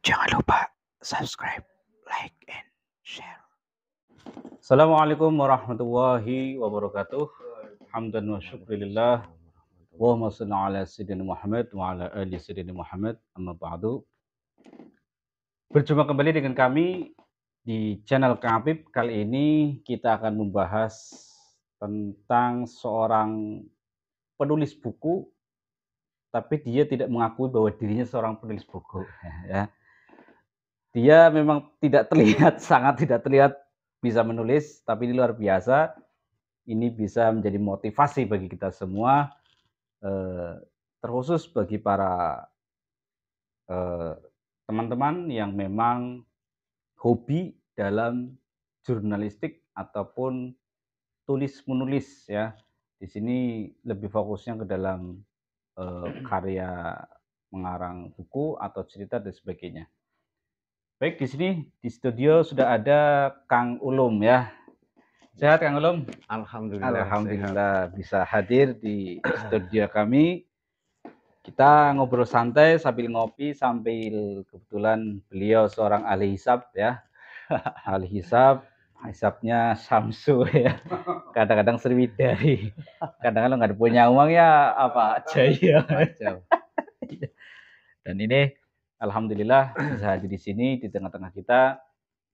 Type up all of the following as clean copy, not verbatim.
Jangan lupa subscribe, like, and share. Assalamualaikum warahmatullahi wabarakatuh. Hamdan wa syukrilillah. Allahumma shalli ala sayyidina Muhammad wa ala ali sayyidina Muhammad. Amma ba'du. Berjumpa kembali dengan kami di channel Kang Apip. Kali ini kita akan membahas tentang seorang penulis buku, tapi dia tidak mengakui bahwa dirinya seorang penulis buku. Ya. Dia memang tidak terlihat, sangat tidak terlihat bisa menulis, tapi ini luar biasa. Ini bisa menjadi motivasi bagi kita semua, terkhusus bagi para teman-teman yang memang hobi dalam jurnalistik ataupun tulis-menulis ya. Di sini lebih fokusnya ke dalam karya mengarang buku atau cerita dan sebagainya. Baik, di sini di studio sudah ada Kang Ulum ya. Sehat Kang Ulum? Alhamdulillah bisa hadir di studio kami. Kita ngobrol santai sambil ngopi, sambil kebetulan beliau seorang ahli hisab ya. Ahli hisab, hisabnya Samsu ya. Kadang-kadang Sriwidari. Kadang-kadang nggak punya uang ya apa aja ya. Dan ini alhamdulillah bisa hadir di sini di tengah-tengah kita.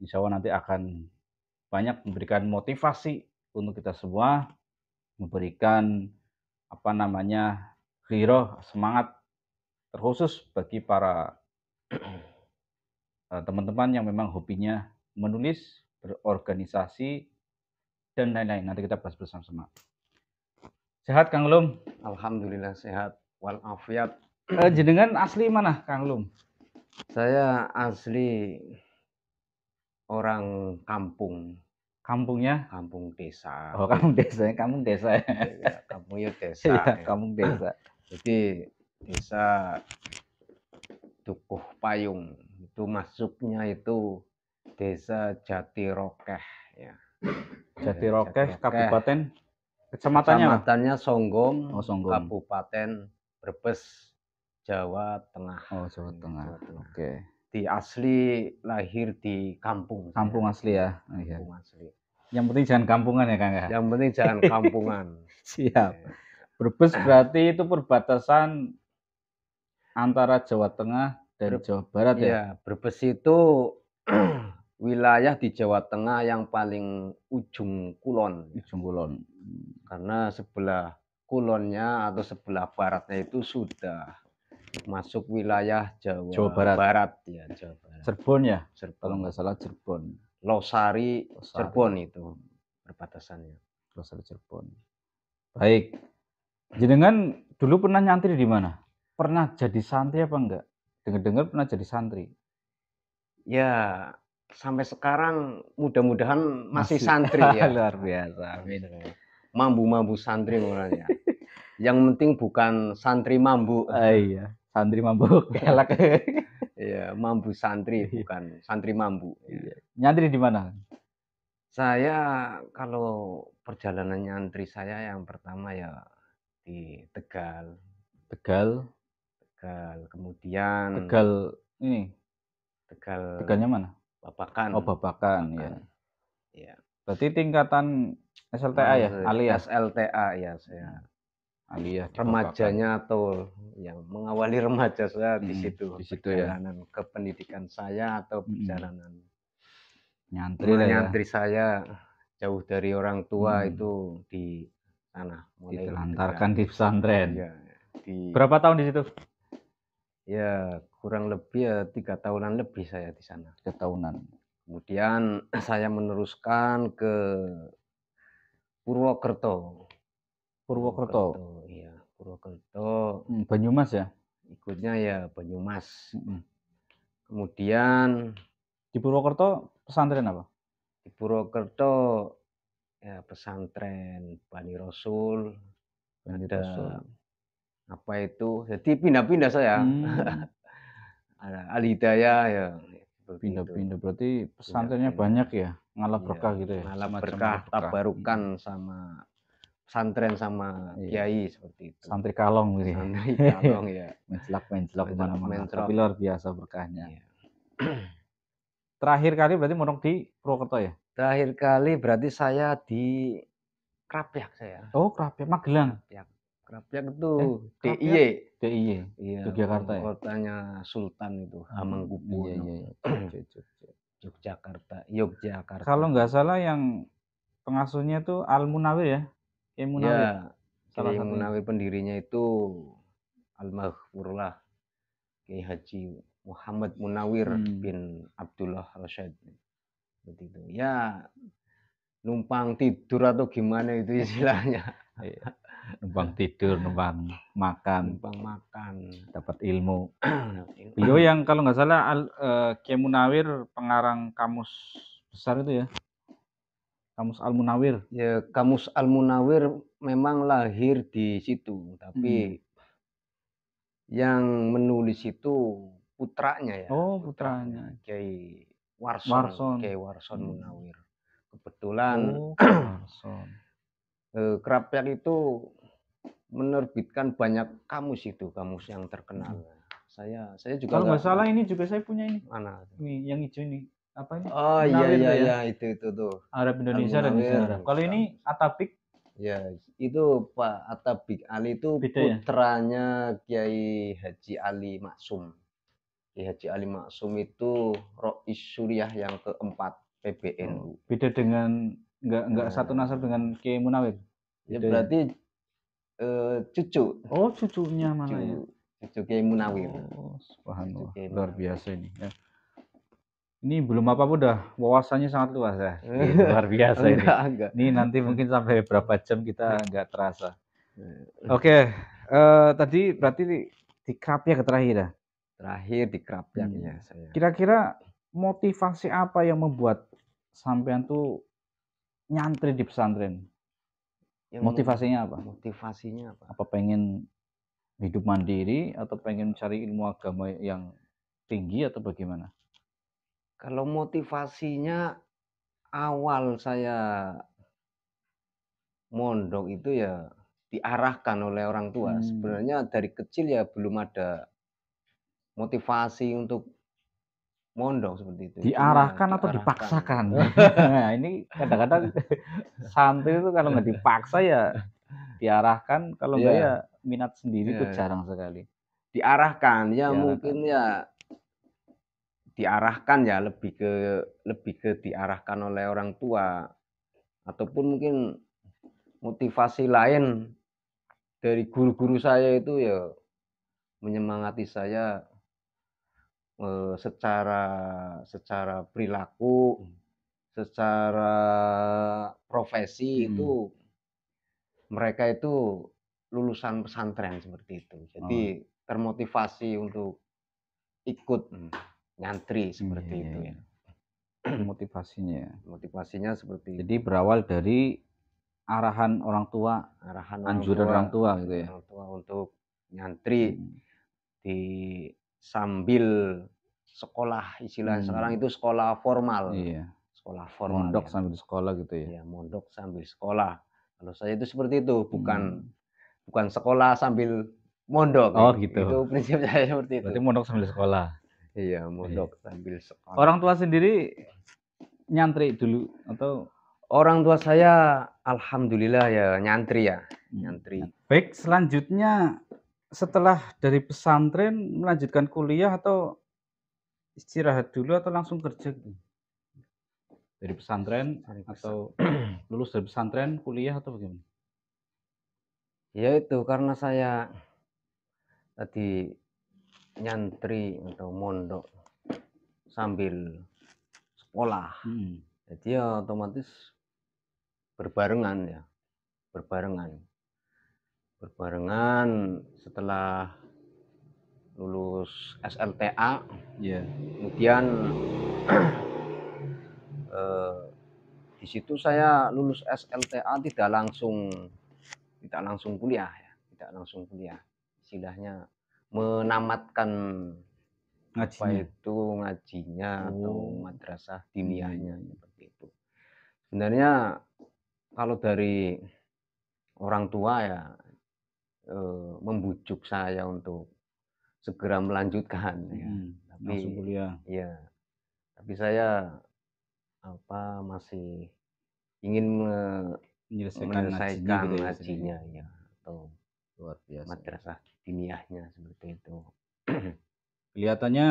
Insya Allah nanti akan banyak memberikan motivasi untuk kita semua, memberikan ghiroh, semangat terkhusus bagi para teman-teman yang memang hobinya menulis, berorganisasi, dan lain-lain. Nanti kita bahas bersama-sama. Sehat Kang Ulum? Alhamdulillah sehat walafiat. Jenengan asli mana Kang Ulum? Saya asli orang kampung. Kampungnya? Kampung desa. Oh, kampung desa. Kampung desa. Ya, kampungnya desa. Ya, kampung desa. Jadi desa Dukuh Payung itu masuknya itu desa Jatirokeh ya. Jatirokeh, Kabupaten, kecamatannya Songgom, oh, Songgom. Kabupaten Brebes, Jawa Tengah. Oh, Jawa Tengah. Oke. Di asli lahir di kampung. Kampung saya. Asli ya. Kampung asli. Yang penting jangan kampungan ya Kang ya. Yang penting jangan kampungan. Siap. Brebes berarti itu perbatasan antara Jawa Tengah dan Jawa Barat ya? Iya, Brebes itu wilayah di Jawa Tengah yang paling ujung kulon. Ujung kulon. Karena sebelah kulonnya atau sebelah baratnya itu sudah masuk wilayah Jawa Barat ya, Jawa Barat. Cirebon ya? Cirebon. Kalau nggak salah Cirebon. Losari. Cirebon itu perbatasannya. Losari Cirebon. Baik. Jenengan dulu pernah nyantri di mana? Pernah jadi santri apa enggak? Dengar-dengar pernah jadi santri. Ya, sampai sekarang mudah-mudahan masih santri ya. Luar biasa. Amin. Mambu-mambu santri mulanya. Yang penting bukan santri mambu. Iya, santri mambu. Iya, mambu santri bukan santri mambu. Iya. Nyantri di mana? Saya kalau perjalanan nyantri saya yang pertama ya di Tegal. Tegal. Kemudian Tegal ini. Tegalnya mana? Babakan. Oh, Babakan ya. Iya. Berarti tingkatan SLTA ya, alias SLTA ya saya. Aliyah remajanya atau yang mengawali remaja saya di situ ya. Perjalanan ke pendidikan saya atau perjalanan nyantri saya jauh dari orang tua itu di sana. Ditelantarkan di pesantren. Ya, berapa tahun di situ? Ya kurang lebih ya 3 tahunan lebih saya di sana. 3 tahunan. Kemudian saya meneruskan ke Purwokerto. Iya, Purwokerto. Banyumas ya? Ikutnya ya Banyumas. Kemudian di Purwokerto pesantren apa? Di Purwokerto ya pesantren Bani Rasul. Ada apa itu? Jadi pindah-pindah saya. Ada Al Hidayah ya. Pindah-pindah berarti pesantrennya banyak ya? Ngalah berkah gitu ya? Ngalah berkah, tabarukan sama pesantren sama kiai seperti itu. Santri kalong gitu ya. Santri kalong ya. Menclak kemana-mana. Tapi luar biasa berkahnya. Terakhir kali berarti mondok di Purwokerto ya? Terakhir kali berarti saya di Krapyak saya. Oh, Krapyak, Magelang. Krapyak itu Krapyak DIY. DIY, Iya, Yogyakarta ya? kotanya Sultan itu, Hamengkubuwono. Iya. Yogyakarta. Kalau nggak salah yang pengasuhnya tuh Al-Munawir ya? Kiai Munawir. Ya, Salah Kiai satunya. Munawir pendirinya itu Almarhumlah Kiai Haji Muhammad Munawir bin Abdullah Rasyid. Seperti itu. Ya, numpang tidur atau gimana itu istilahnya. Iya. Numpang tidur, numpang makan, dapat ilmu. Beliau yang kalau nggak salah Kiai Munawir pengarang kamus besar itu ya? Kamus Al-Munawir. Ya, Kamus Al-Munawir memang lahir di situ, tapi yang menulis itu putranya ya. Oh, putranya. Kiai Warson. Kiai Warson Munawir. Kebetulan Warson. Krapyak itu menerbitkan banyak kamus itu, kamus yang terkenal. Saya juga kalau nggak salah ini juga saya punya ini. Mana? Ini yang hijau ini. Apa ini? Oh iya, itu tuh. Arab Indonesia dan Indonesia Arab. Kalau ini Atabik. Ya, itu Pak Atabik Ali itu beda putranya Kiai Haji Ali Maksum. Kiai Haji Ali Maksum itu Rois Suriah yang keempat PBNU. Beda dengan nggak satu nasab dengan Kiai Munawir. Ya berarti cucu. Oh, cucunya mana ya? Cucu Kiai Munawir. Oh, subhanallah. Luar biasa ini ya. Ini belum apa-apa udah wawasannya sangat luas ya. Luar biasa ini. Enggak. Ini nanti mungkin sampai berapa jam kita nggak terasa. Oke, tadi berarti di Krapyak terakhir ya? Terakhir di Krapyak ya saya. Kira-kira motivasi apa yang membuat sampean tuh nyantri di pesantren? Motivasinya apa? Motivasinya apa? Apa pengen hidup mandiri atau pengen cari ilmu agama yang tinggi atau bagaimana? Kalau motivasinya awal saya mondok itu ya diarahkan oleh orang tua. Sebenarnya dari kecil ya belum ada motivasi untuk mondok seperti itu. Diarahkan atau dipaksakan? Nah, ini kadang-kadang santri itu kalau nggak dipaksa ya diarahkan, kalau nggak ya minat sendiri itu jarang sekali. Diarahkan ya mungkin ya diarahkan ya lebih ke diarahkan oleh orang tua, ataupun mungkin motivasi lain dari guru-guru saya itu ya menyemangati saya secara perilaku, secara profesi itu mereka itu lulusan pesantren seperti itu. Jadi termotivasi untuk ikut nyantri seperti itu. Motivasinya seperti itu. Jadi berawal dari arahan orang tua, anjuran orang tua gitu ya. Orang tua untuk nyantri di sambil sekolah, istilah sekarang itu sekolah formal. Iya. Sekolah formal. Mondok sambil sekolah gitu ya. Iya, mondok sambil sekolah. Kalau saya itu seperti itu, bukan sekolah sambil mondok. Oh gitu. Itu prinsip saya seperti itu. Berarti mondok sambil sekolah. Iya, mondok sambil sekolah. Orang tua sendiri nyantri dulu atau? Orang tua saya alhamdulillah ya nyantri ya, nyantri. Baik, selanjutnya setelah dari pesantren melanjutkan kuliah atau istirahat dulu atau langsung kerja gitu? Dari pesantren atau lulus dari pesantren kuliah atau bagaimana? Ya itu karena saya tadi nyantri atau mondok sambil sekolah. Jadi ya otomatis berbarengan setelah lulus SLTA, kemudian di situ saya lulus SLTA tidak langsung kuliah ya, istilahnya menamatkan ngajinya atau madrasah diniyahnya seperti itu. Sebenarnya kalau dari orang tua ya membujuk saya untuk segera melanjutkan ya. Tapi langsung kuliah. Ya, tapi saya masih ingin Menyelesaikan ngajinya menyelesaikan gitu ya di sini. ngajinya ya, atau Luar biasa. madrasah diniyahnya seperti itu. Kelihatannya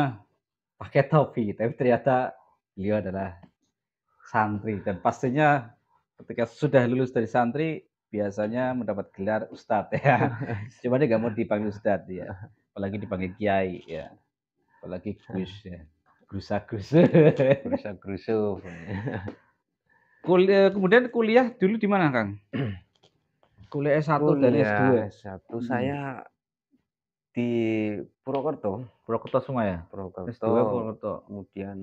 pakai topi, tapi ternyata beliau adalah santri dan pastinya ketika sudah lulus dari santri biasanya mendapat gelar ustadz ya. Cuma dia nggak mau dipanggil ustadz ya, apalagi dipanggil kiai ya, apalagi gus ya, gus. Gerusa-gerusu. Kemudian kuliah dulu di mana, Kang? Kuliah S1 dan S2. Kuliah S1 saya di Purwokerto, semua ya? S2 Purwokerto, Purwokerto. kemudian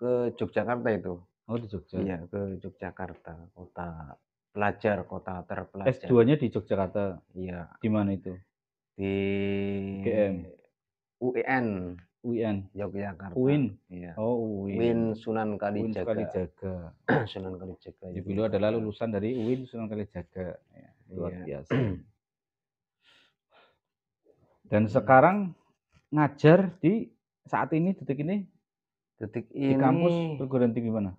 ke Yogyakarta itu. Oh, di Jogja. Iya, ke Yogyakarta, kota pelajar, kota terpelajar. S2-nya di Yogyakarta. Iya, Di mana itu? di UGM. UIN, UIN. Yogyakarta. UIN. Iya. Oh, UIN Sunan UIN Kalijaga. Kalijaga. Sunan Kalijaga. Ya, beliau adalah lulusan dari UIN Sunan Kalijaga. Ya, luar biasa. Dan sekarang ngajar di saat ini, detik ini di kampus perguruan tinggi mana?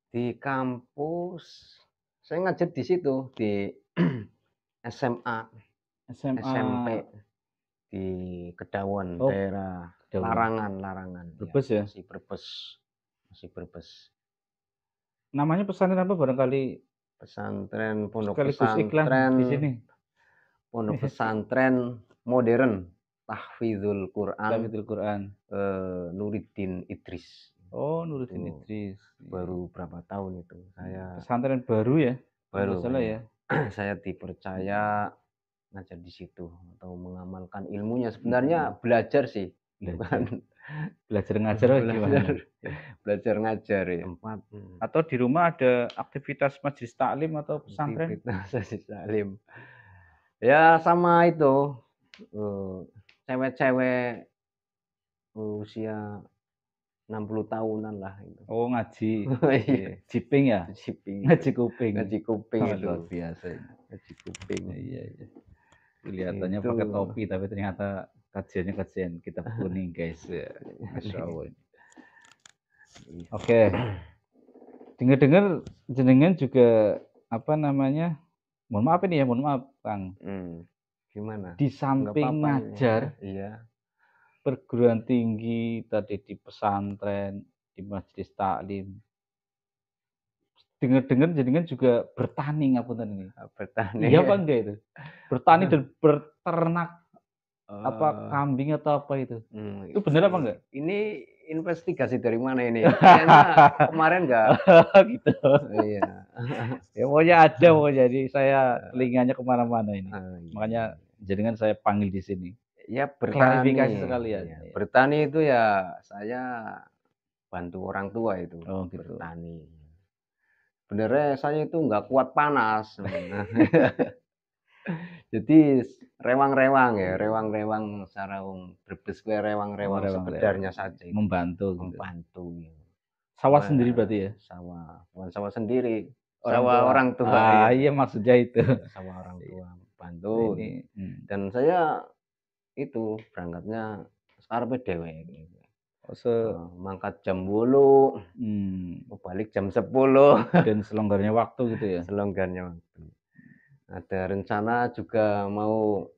Di kampus saya ngajar di situ, di SMA, SMP di Kedawon, daerah Larangan. Brebes ya? Masih Brebes. Namanya pesantren apa barangkali? Pesantren, pondok Sekaligus iklan di sini. Pondok pesantren modern Tahfidzul Quran. Nuruddin Idris. Oh, Nuruddin Idris. Baru berapa tahun itu saya. Pesantren baru ya? Baru. Salah ya. Saya dipercaya ngajar di situ atau mengamalkan ilmunya. Sebenarnya belajar sih. Bukan belajar ngajar gimana? Belajar ngajar ya. Tempat. Atau di rumah ada aktivitas majelis taklim atau pesantren? Aktivitas majelis taklim. Ya sama itu. Cewek-cewek usia 60 tahunan lah itu. Oh, ngaji. Iya. Jiping ya? Ngaji kuping. Ngaji kuping itu. Luar biasa. Ngaji kuping. Iya. Kelihatannya pakai topi tapi ternyata kajiannya kajian kitab kuning, guys. Ya. Masya Allah. Oke. Dengar-dengar jenengan juga mohon maaf ini ya, mohon maaf, Kang. Gimana? Di samping ngajar, iya. Perguruan tinggi, tadi di pesantren, di majelis taklim. Dengar-dengar jenengan juga bertani ngapunten ini. Bertani. Iya apa enggak itu? Bertani dan berternak kambing atau apa itu? Itu benar apa enggak? Ini investigasi dari mana ini? Kayaknya kemarin enggak. Gitu. Iya. Ya pokoknya ada jadi saya telinganya kemana-mana ini. Makanya jenengan saya panggil di sini. Ya bertani. Klarifikasi sekalian. Ya. Bertani itu ya saya bantu orang tua itu. Oh, gitu. Bertani. Sebenarnya saya itu nggak kuat panas. Jadi rewang-rewang ya, rewang-rewang secara Brebes kuwi rewang-rewang sekedarnya saja. Membantu. Membantu. Gitu. Sawah sendiri berarti ya? Sawah, bukan sawah sendiri. Orang tua. Iya maksudnya itu. Sawah orang tua, bantu. Dan saya itu berangkatnya sekarang dhewe gitu. Mangkat jam 8, balik jam 10. Dan selonggarnya waktu gitu ya? Selonggarnya waktu. Ada rencana juga mau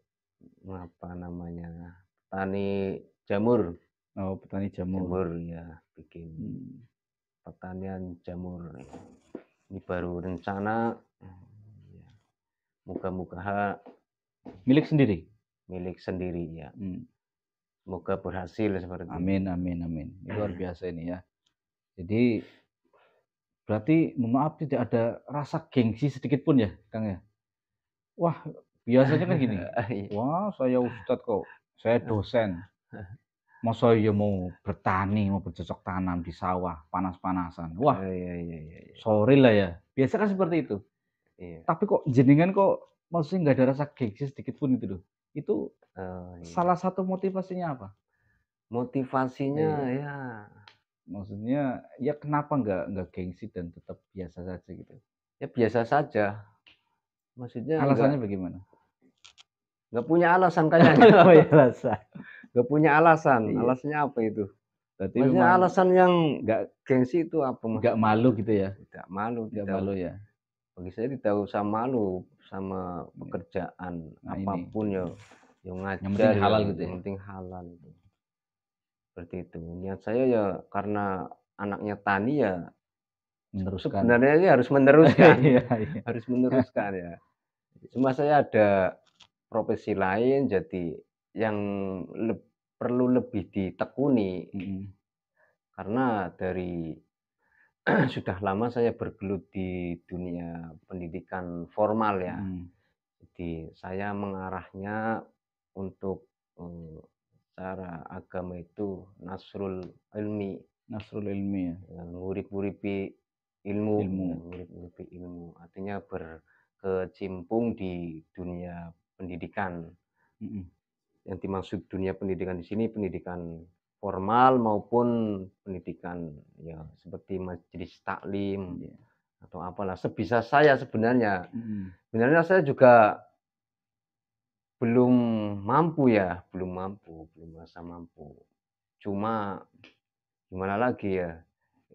petani jamur. Oh, petani jamur. Jamur ya, bikin pertanian jamur. Ini baru rencana. Moga-moga milik sendiri. Milik sendiri ya. Semoga berhasil seperti itu. Amin. Ini luar biasa ini ya. Jadi berarti mohon maaf tidak ada rasa gengsi sedikit pun ya, Kang ya? Wah, biasanya kan gini. Wah, saya ustadz kok. Saya dosen. Masa ya mau bertani, mau bercocok tanam di sawah, panas-panasan. Wah, iya. Sorry lah ya. Biasa kan seperti itu. Iya. Tapi kok jenengan kok maksudnya nggak ada rasa gengsi sedikit pun itu loh. Itu salah satu motivasinya apa? Motivasinya ya. Maksudnya ya kenapa nggak gengsi dan tetap biasa saja gitu? Ya biasa saja. Maksudnya alasannya bagaimana? Nggak punya alasan kayaknya. Nggak punya alasan. Nggak punya alasan. Alasannya apa itu? Berarti Maksudnya memang alasan yang nggak gengsi itu apa nggak maksudnya? malu gitu ya? Tidak malu, Nggak tidak malu ya? bagi saya tidak usah malu sama Iya. pekerjaan Nah ini, apapun ya, yang yang penting ngajar ya, halal gitu ya? yang penting halal. Seperti itu. Niat saya ya karena anaknya tani ya Meneruskan. sebenarnya ini harus meneruskan, Iya iya. harus meneruskan ya. Cuma saya ada profesi lain jadi yang perlu lebih ditekuni Mhm, karena dari sudah lama saya bergelut di dunia pendidikan formal ya. mhm. Jadi saya mengarahnya untuk, secara agama itu nasrul ilmi, Nasrul Ilmi ya? ngurip-nguripi ilmu, Ilmu. ngurip-nguripi ilmu. Artinya berkecimpung di dunia pendidikan. Mhm. Yang dimaksud dunia pendidikan di sini pendidikan formal maupun pendidikan ya seperti majelis taklim Iya. atau apalah, sebisa saya sebenarnya. Mhm. Sebenarnya saya juga belum mampu ya, belum merasa mampu. Cuma gimana lagi ya,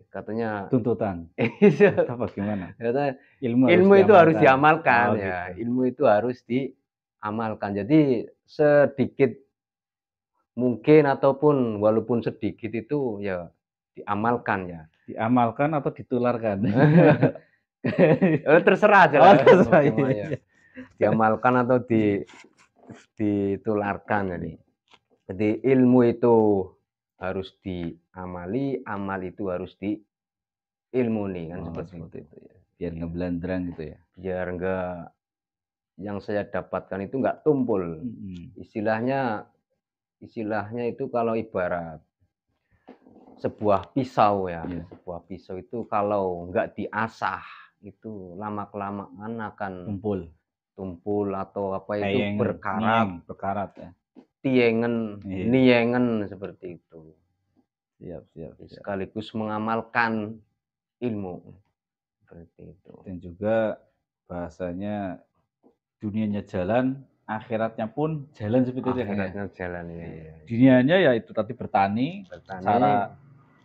katanya Tuntutan iya, atau bagaimana? katanya Ilmu harus ilmu itu harus diamalkan. diamalkan Oh ya, gitu. ilmu itu harus diamalkan. Jadi sedikit mungkin ataupun walaupun sedikit itu ya diamalkan ya. Diamalkan atau ditularkan? Terserah aja Oh lah terserah, bagaimana iya ya, iya. diamalkan atau Iya. ditularkan jadi. Iya. Jadi ilmu itu harus diamali, amal itu harus diilmuni kan Oh seperti seperti itu. itu ya, biar Iya, nggak belandrang gitu ya? biar enggak yang saya dapatkan itu enggak tumpul. Mhm. Istilahnya istilahnya itu kalau ibarat sebuah pisau ya, Iya. sebuah pisau itu kalau enggak diasah itu lama-kelamaan akan Tumpul, tumpul atau apa itu teyeng, nieng, berkarat, berkarat ya? tiengen, Iya. niengen seperti itu. Siap siap siap. Sekaligus mengamalkan ilmu, seperti itu. Dan juga bahasanya dunianya jalan, akhiratnya pun jalan seperti itu ya, Kang, ya? Akhiratnya jalan, ya Iya. ya. Dunianya ya itu tadi bertani, Bertani, secara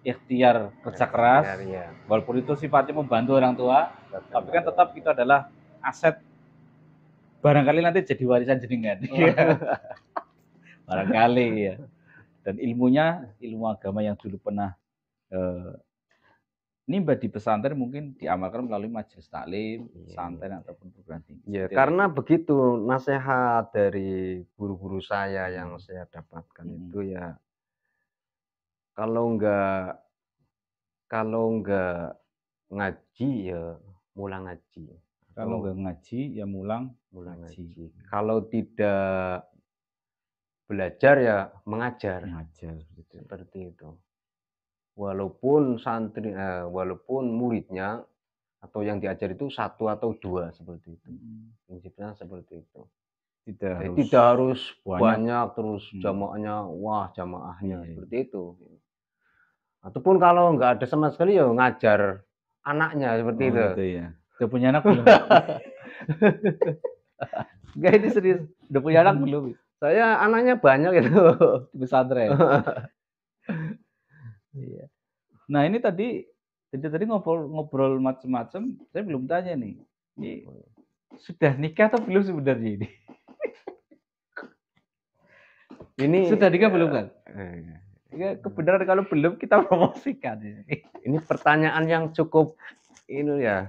ikhtiar kerja keras, ikhtiar ya, walaupun itu sifatnya membantu orang tua, tapi kan tetap itu adalah aset, barangkali nanti jadi warisan jenengan. Iya. Barangkali ya. Dan ilmunya, ilmu agama yang dulu pernah eh, nimba di pesantren mungkin diamalkan melalui majelis taklim, Iya, pesantren iya. ataupun perguruan tinggi. Ya, Seperti itu. karena begitu nasihat dari guru-guru saya yang saya dapatkan itu ya, kalau enggak ngaji ya mulang ngaji. Kalau Kalau nggak ngaji ya mulang mulang ngaji. ngaji. Kalau tidak belajar ya mengajar. Mengajar gitu. Seperti itu. Walaupun muridnya atau yang diajar itu satu atau dua seperti itu. Prinsipnya seperti itu. Tidak Jadi harus tidak harus banyak. banyak terus Hmm. jamaahnya, wah jamaahnya Iya. seperti itu. Ataupun kalau nggak ada sama sekali ya ngajar anaknya seperti Oh itu. gitu ya. Udah punya anak belum? Enggak, ini serius. Udah punya anak belum? Saya anaknya banyak itu. Di pesantren. Iya. Nah ini tadi ngobrol macam-macam. Saya belum tanya nih. Ini sudah nikah atau belum sebenarnya ini? Ini Sudah nikah belum kan? Ya, kebenaran kalau belum kita promosikan. Ini pertanyaan yang cukup ini ya.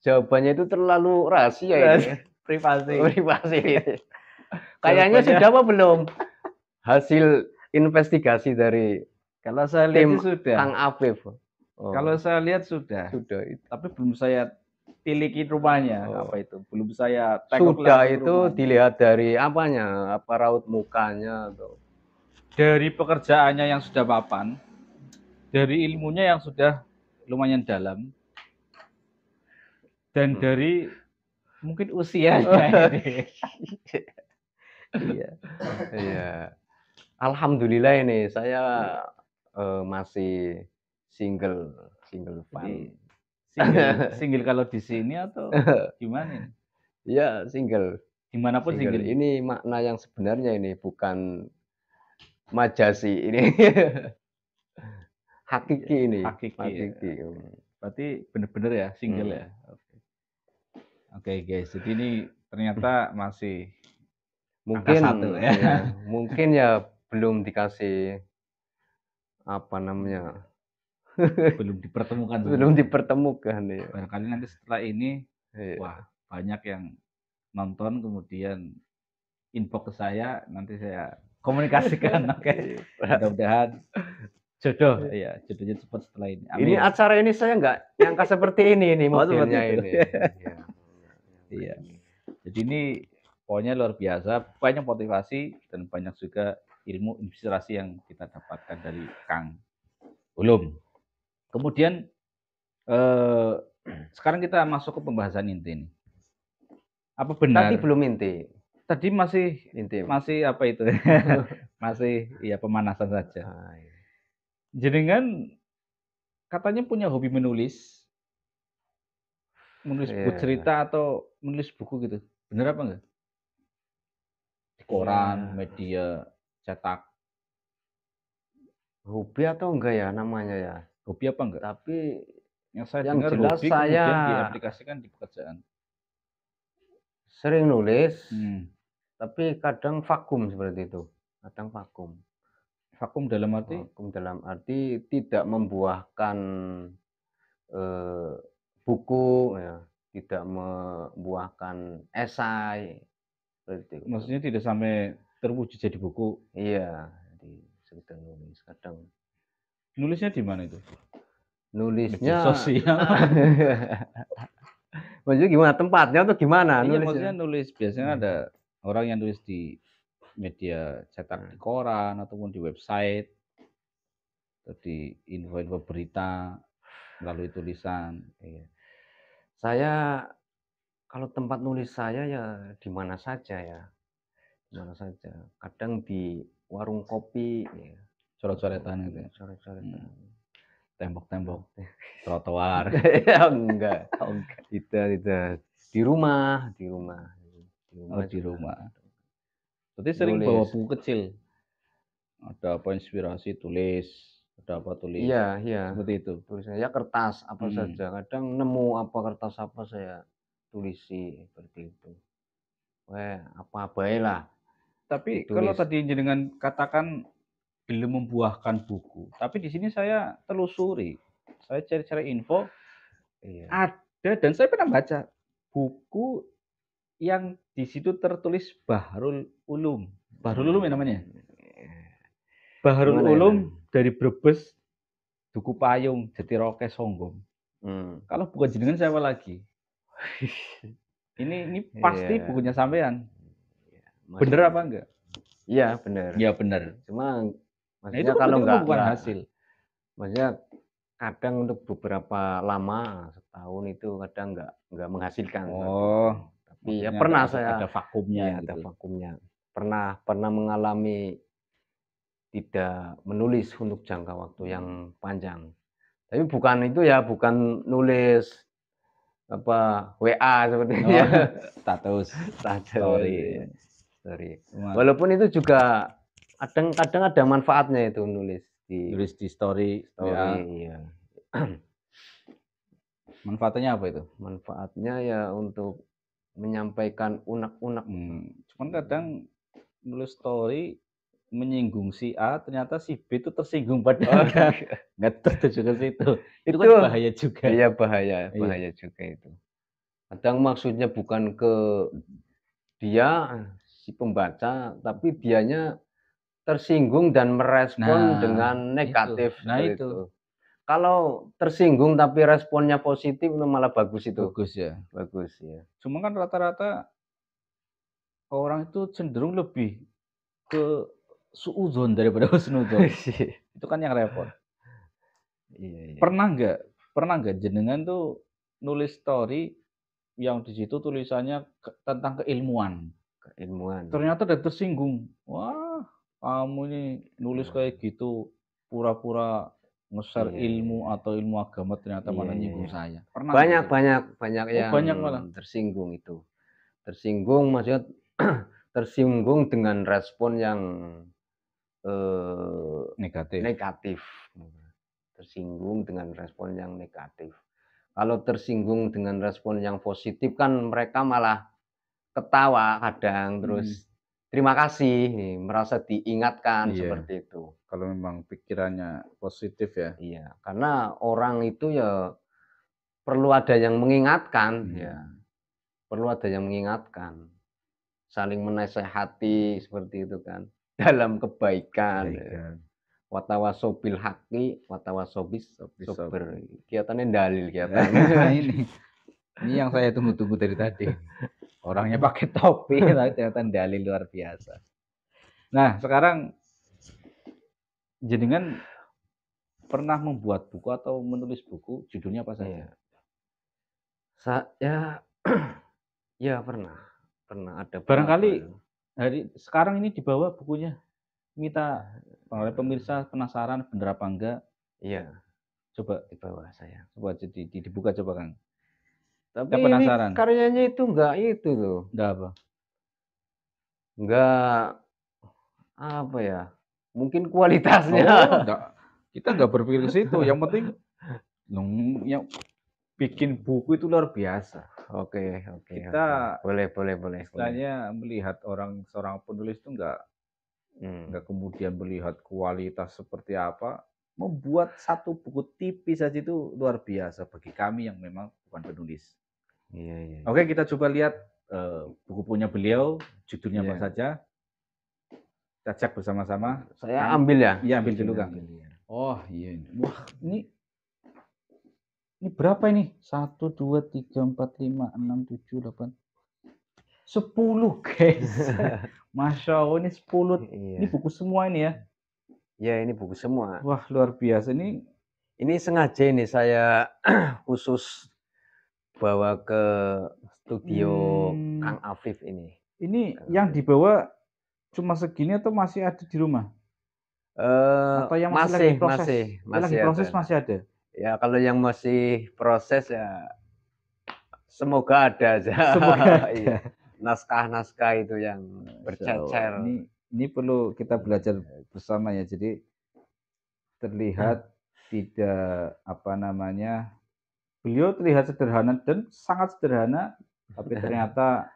Jawabannya itu terlalu rahasia ini. Privasi. Privasi. Kayaknya sudah apa belum? Hasil investigasi dari Kalau saya lihat tim sudah. Kang Afif. Oh. Kalau saya lihat sudah. Sudah itu. Tapi belum saya tilikin rumahnya apa itu. Belum saya tengok sudah langsung itu rumahnya. Dilihat dari apanya? Apa raut mukanya atau dari pekerjaannya yang sudah mapan, dari ilmunya yang sudah lumayan dalam, dan dari mungkin usianya ini. Iya. Iya. Alhamdulillah ini saya masih single fan. Single kalau di sini atau gimana ini? Iya, single. Dimanapun single. Ini makna yang sebenarnya ini bukan majasi ini. Hakiki ini, Hakiki ya. hakiki. Berarti bener-bener ya single ya. Oke guys, jadi ini ternyata masih angka Mungkin 1 ya. ya, mungkin ya belum dikasih apa namanya, Belum dipertemukan belum semuanya. dipertemukan ya. Barangkali nanti setelah ini, Iya. wah banyak yang nonton kemudian inbox ke saya, nanti saya komunikasikan. Oke. Mudah-mudahan jodoh, ya jodohnya cepat setelah ini. Ini Amin. acara ini saya nggak nyangka seperti ini nih Oh, seperti modelnya itu. ini. Iya. Iya. Jadi ini pokoknya luar biasa, banyak motivasi dan banyak juga ilmu inspirasi yang kita dapatkan dari Kang Ulum. Kemudian sekarang kita masuk ke pembahasan inti nih. Apa benar? Tadi belum inti. Tadi masih Inti. masih apa itu? Masih ya pemanasan saja. Ah, iya. Jenengan katanya punya hobi menulis buku Iya. cerita atau menulis buku gitu. Bener apa enggak? Di koran, Iya. media cetak. Hobi atau enggak ya namanya ya? Hobi apa enggak? Tapi Yang saya yang dengar jelas hobi saya kemudian diaplikasikan di pekerjaan. sering nulis, Tapi tapi kadang vakum seperti itu. Kadang vakum. vakum dalam arti Vakum dalam arti tidak membuahkan buku, ya, tidak membuahkan esai, seperti itu. maksudnya tidak sampai terwujud jadi buku. Iya, jadi sekedar nulis. Kadang Nulisnya di mana itu? Media nulisnya, sosial. maksudnya gimana tempatnya atau gimana Iya, nulisnya? maksudnya nulis biasanya ada orang yang nulis di media cetak di koran ataupun di website, atau di info-info berita melalui tulisan. Iya. Saya kalau tempat nulis saya ya di mana saja ya, di mana saja. Kadang di warung kopi, ya. Coret-coretan gitu ya. Coret-coretan. Tembok-tembok, trotoar. Ya enggak. Oh, enggak. Tidak. Di rumah, di rumah. Oh, di juga. rumah. Berarti sering bawa Nulis. buku kecil. Ada apa inspirasi tulis, ada apa tulis. Iya, iya. Seperti itu. Tulisannya ya kertas apa saja. Kadang nemu apa kertas apa saya tulisi seperti itu. Wah, apa bae lah. Tapi Ditulis. kalau tadi jenengan katakan belum membuahkan buku, tapi di sini saya telusuri, saya cari-cari info, Iya. ada dan saya pernah baca buku yang di situ tertulis Bahrul Ulum. Bahrul Ulum ya namanya? Bahrul Gimana ya, Ulum Bang? dari Brebes, Duku Payung, Jatiroke, Songgom. Kalau bukan jenengan siapa lagi? Ini pasti Iya. bukunya sampean. Mas- Bener apa enggak? Iya, benar. Ya bener. Cuma Nah, maksudnya itu kalau kan bukan enggak, hasil. maksudnya kadang untuk beberapa lama, setahun itu kadang enggak menghasilkan seperti itu. Oh, Tapi ya maksudnya pernah ada saya vakumnya iya, gitu. ada vakumnya. Pernah mengalami tidak menulis untuk jangka waktu yang panjang. Tapi bukan itu ya, bukan nulis apa WA seperti itu ya. Status, Story. Cuma Walaupun itu juga kadang ada manfaatnya itu nulis di nulis di story, story, WA. iya. Manfaatnya apa itu? Manfaatnya ya untuk menyampaikan unek-unek. Cuman kadang nulis story menyinggung si A, ternyata si B itu tersinggung padahal nggak tertuju ke situ. Itu kan bahaya juga. Iya, bahaya juga itu. Kadang maksudnya bukan ke dia, si pembaca, tapi dianya tersinggung dan merespon dengan negatif seperti itu. Kalau tersinggung tapi responnya positif itu malah bagus itu. Bagus ya. Bagus ya. Cuma kan rata-rata orang itu cenderung lebih ke suudzon daripada husnudzon. Itu kan yang repot. Iya. Pernah nggak jenengan tuh nulis story yang di situ tulisannya tentang keilmuan. Ternyata udah tersinggung. Wah, kamu ini nulis kayak gitu pura-pura nge-share ilmu atau ilmu agama, ternyata malah nyinggung saya. Pernah Banyak yang malah. tersinggung itu. Tersinggung maksudnya tersinggung dengan respon yang Negatif. tersinggung dengan respon yang negatif. Kalau tersinggung dengan respon yang positif kan mereka malah ketawa kadang, terus terima kasih, merasa diingatkan Iya, seperti itu. kalau memang pikirannya positif ya. Iya, karena orang itu ya perlu ada yang mengingatkan, ya, perlu ada yang mengingatkan, saling menasehati seperti itu kan, dalam kebaikan, ya. Kebaikan. Watawasaw bil haqqi, watawasaw bis Bisa. sabr. Kelihatannya dalil Nah, kelihatannya. ini yang saya tunggu-tunggu dari tadi. Orangnya pakai topi, tapi ternyata dalil luar biasa. Nah, sekarang jenengan pernah membuat buku atau menulis buku, judulnya apa saja? Iya. Saya ya pernah ada beberapa. Barangkali sekarang ini dibawa bukunya. Kita oleh pemirsa penasaran bener apa enggak? Iya, Coba di bawah saya. coba dibuka coba, Kang. Tapi Saya ini penasaran. karyanya itu enggak itu loh, Enggak apa? enggak apa ya, mungkin Oh, kualitasnya. enggak. Kita enggak berpikir ke situ. Yang penting yang bikin buku itu luar biasa. Oke, Kita boleh. istilahnya melihat seorang penulis itu enggak kemudian melihat kualitas seperti apa. Membuat satu buku tipis saja itu luar biasa bagi kami yang memang bukan penulis. Iya. Oke, kita coba lihat buku punya beliau, judulnya apa Iya. saja. Kita cek bersama-sama. Saya Kang, ambil ya? iya ambil dulu, Kang. Oh iya ini. Wah, ini berapa ini? 1, 2, 3, 4, 5, 6, 7, 8, 10 guys. Masya Allah ini 10. Ini Iya. buku semua ini ya. Ya ini buku semua. Wah luar biasa ini. Ini sengaja ini saya khusus bawa ke studio Kang Afif ini. Ini yang dibawa cuma segini atau masih ada di rumah? Atau yang masih lagi proses? Yang lagi proses ada. masih ada? Ya kalau yang masih proses ya semoga ada aja. Semoga ada. Iya. Naskah-naskah itu yang bercecer. Ini perlu kita belajar bersama ya. Jadi terlihat tidak beliau terlihat sederhana dan sangat sederhana, tapi ternyata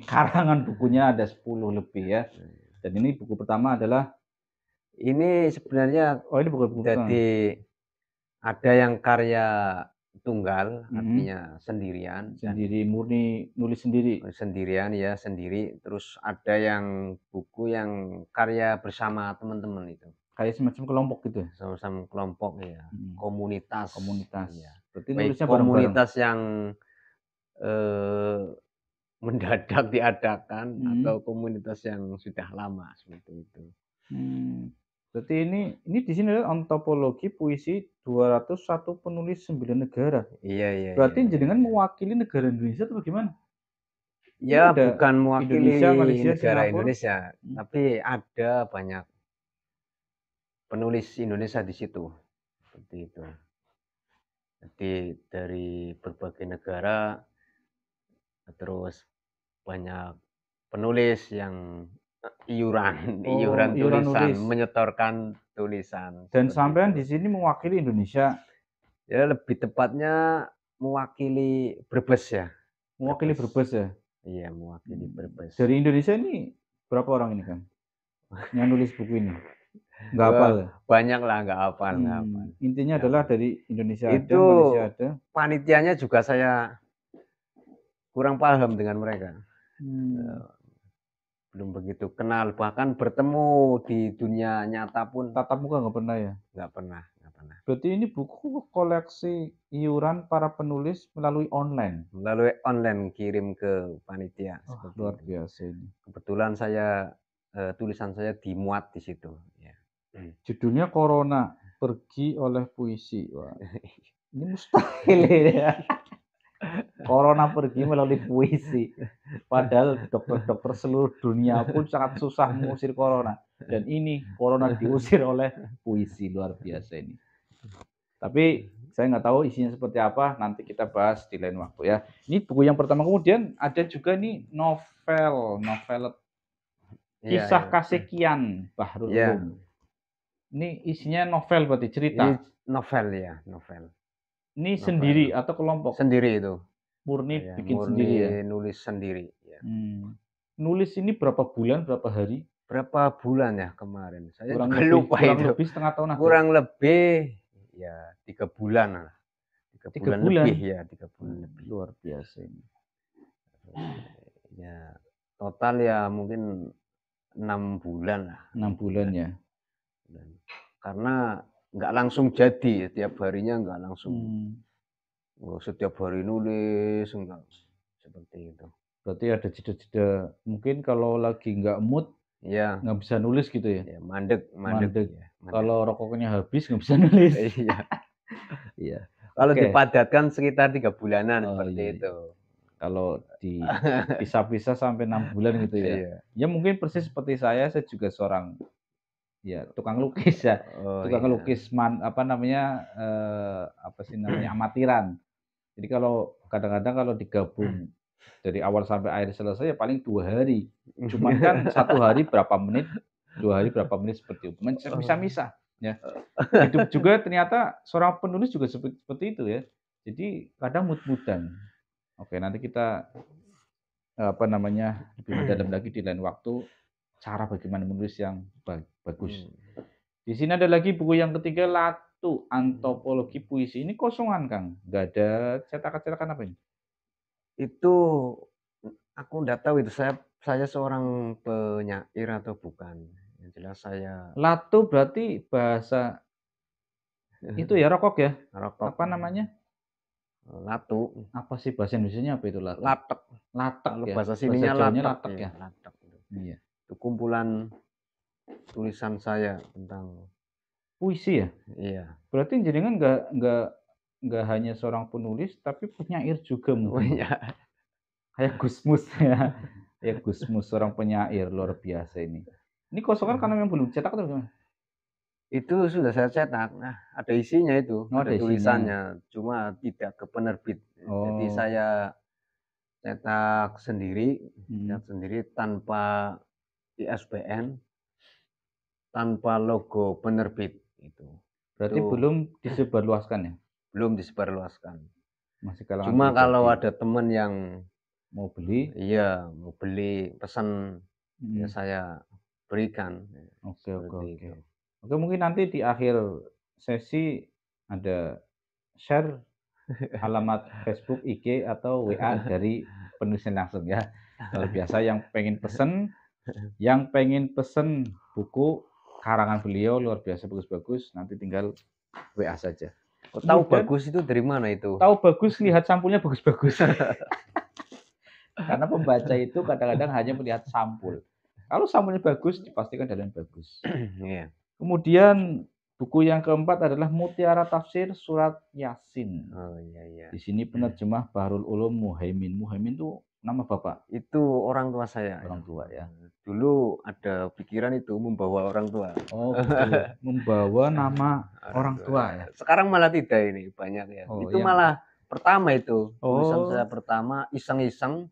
karangan bukunya ada 10 lebih ya. Dan ini buku pertama adalah ini sebenarnya ini buku pertama. jadi ada yang karya tunggal, artinya sendirian. Sendiri, murni nulis sendiri. Sendirian ya, sendiri. Terus ada yang buku yang karya bersama teman-teman itu. Kayak semacam kelompok gitu? Sama-sama kelompok ya, komunitas. Ya. Berarti nulisnya komunitas yang mendadak diadakan atau komunitas yang sudah lama seperti itu. Berarti ini di sini adalah antropologi puisi 201 penulis 9 negara. Iya. Berarti jenengan mewakili negara Indonesia atau bagaimana? Ya bukan mewakili Indonesia, Malaysia, negara Singapura. Indonesia, tapi ada banyak penulis Indonesia di situ. Seperti itu. Jadi dari berbagai negara, terus banyak penulis yang iuran tulisan, menyetorkan tulisan. Dan sampean di sini mewakili Indonesia? Ya lebih tepatnya mewakili Brebes ya. Mewakili Brebes ya? Iya, mewakili Brebes. Dari Indonesia ini berapa orang ini kan? Yang nulis buku ini? Nggak hafal ya? Banyak lah, nggak hafal. Intinya adalah dari Indonesia ada, itu Malaysia ada. Panitianya juga saya kurang paham dengan mereka. Belum begitu kenal, bahkan bertemu di dunia nyata pun tatap muka nggak pernah ya? Nggak pernah. Berarti ini buku koleksi iuran para penulis melalui online? Melalui online, kirim ke panitia. Luar biasa ini. Kebetulan tulisan saya dimuat di situ. Ya. Judulnya Corona, Pergi oleh Puisi. Wah, ini mustahil ya. Corona pergi melalui puisi. Padahal dokter-dokter seluruh dunia pun sangat susah mengusir corona. Dan ini corona diusir oleh puisi. Luar biasa ini. Tapi saya nggak tahu isinya seperti apa. Nanti kita bahas di lain waktu ya. Ini buku yang pertama. Kemudian ada juga nih novel. Kisah Kasih Kian Bahrul Ulum. Ini isinya novel berarti, Ini cerita? novel ya, novel. Ini Novel. sendiri atau kelompok? Sendiri itu. Murni Saya bikin murni sendiri ya? nulis sendiri ya. Nulis ini berapa bulan, berapa hari? Berapa bulan ya kemarin? Saya Kurang juga lebih lupa kurang itu. lebih setengah tahun ada? Kurang lebih ya 3 bulan lah. 3 3 bulan bulan? lebih ya, 3 bulan lebih. Luar biasa ini. Ya, total ya mungkin 6 bulan lah. 6 bulan ya? Karena nggak langsung jadi, tiap harinya nggak langsung. Setiap hari nulis, enggak. Seperti itu. Berarti ada jeda-jeda. Mungkin kalau lagi nggak mood, Iya. nggak bisa nulis gitu ya? Ya, mandek. Mandek. Ya, Kalau rokoknya habis nggak bisa nulis. Iya. Iya. Kalau Oke. dipadatkan sekitar 3 bulanan Oh, seperti iya. itu. Kalau dipisah-pisah sampai 6 bulan gitu ya. Iya. Ya mungkin persis seperti saya juga seorang ya tukang lukis ya. Oh, Tukang iya. lukis apa namanya amatiran. Jadi kalau kadang-kadang kalau digabung dari awal sampai akhir selesai ya paling 2 hari. Cuman kan 1 hari berapa menit, 2 hari berapa menit seperti itu. Misah-misah ya. Hidup juga ternyata seorang penulis juga seperti itu ya. Jadi kadang mood-moodan. Oke, nanti kita lebih mendalam lagi di lain waktu cara bagaimana menulis yang bagus. Di sini ada lagi buku yang ketiga, Latu Antropologi Puisi. Ini kosongan, Kang. Nggak ada cetakan-cetakan apa ini? Itu aku nggak tahu itu saya seorang penyair atau bukan. Yang jelas saya Latu berarti bahasa itu ya, rokok ya? rokok. Apa namanya? Latu. Apa sih bahasa Indonesianya apa itu latu? Latek. Latek Kalau ya. bahasa sininya Jawanya latek latek ya. Latek. Iya. Itu kumpulan tulisan saya tentang puisi ya? Iya. Berarti jenengan nggak hanya seorang penulis tapi penyair juga mungkin. Iya. Kayak Gusmus ya. Ya Gusmus seorang penyair luar biasa ini. Ini kosongan karena memang belum cetak atau gimana? Itu sudah saya cetak. Nah, ada isinya itu, Oh, ada ada tulisannya, cuma tidak ke penerbit. Jadi Oh. saya cetak sendiri tanpa ISBN, tanpa logo penerbit itu. Berarti Itu belum disebarluaskan ya? belum disebarluaskan. Masih kalangan Cuma pribadi. kalau ada teman yang mau beli, iya, mau beli, pesan ya saya berikan. Oke. Itu. Oke, mungkin nanti di akhir sesi ada share alamat Facebook, IG atau WA dari penulisnya langsung ya. Luar biasa yang pengen pesen buku karangan beliau luar biasa bagus-bagus, nanti tinggal WA saja. Tahu bagus itu dari mana itu? Tahu bagus lihat sampulnya bagus-bagus. Karena pembaca itu kadang-kadang hanya melihat sampul. Kalau sampulnya bagus dipastikan dalam bagus. Iya. Kemudian buku yang keempat adalah Mutiara Tafsir Surat Yasin. Oh, iya. Di sini penerjemah Bahrul Ulum Muhaimin. Muhaimin itu nama Bapak? Itu orang tua saya. Orang tua ya. Dulu ada pikiran itu membawa orang tua. Oh, betul. Membawa nama orang tua ya. Sekarang malah tidak ini, banyak ya. Oh, itu malah pertama itu. Tulisan saya pertama iseng-iseng